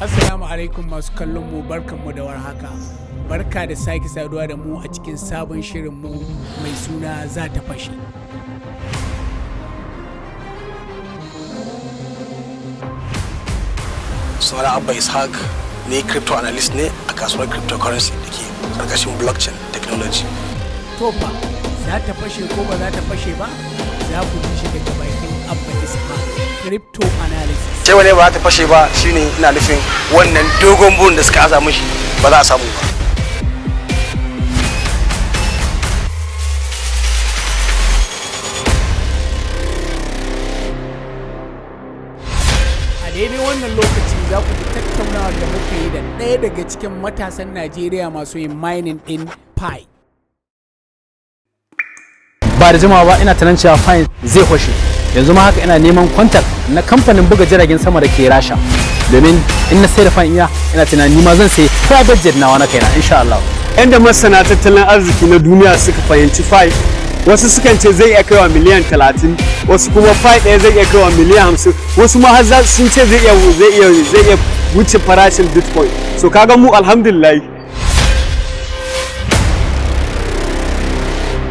Assalamu alaikum masu kallon mu, barkanmu da warhaka. Barka da sake saduwa da mu a cikin sabon shirin mu mai suna za ta fashe. Sunana Abba Ishaq, ni crypto analyst ne a kasuwar cryptocurrency da ke karkashin blockchain technology. Tofa, za ta fashe ko ba za ta fashe ba? Za ku ji shi daga bakin Abba Ishaq, crypto analyst. Cewa ne ba za ta fashe ba shine ina nufin wannan dogon burin da suka aza mishi ba za a samu ba. Daidai wannan lokaci za ku ji tattaunawa da muka yi da ɗaya daga cikin matasan Najeriya masu yin mining ɗin Pi. Ba da jimawa ba ina tunanin cewa fine zai kwashe. Yanzu ma haka ina neman contact na kamfanin buga jiragen sama da ke Rasha. Domin in na sai da fine ina tunanin ni ma zan sai private jet nawa na kaina insha Allah. Yanda masana tattalin arziki na duniya suka fahimci fine, wasu sukan ce zai iya kaiwa miliyan 30, wasu kuma fine ɗaya zai iya kaiwa miliyan 50, wasu ma har sun ce zai iya wuce farashin Bitcoin. So kaga mu alhamdulillah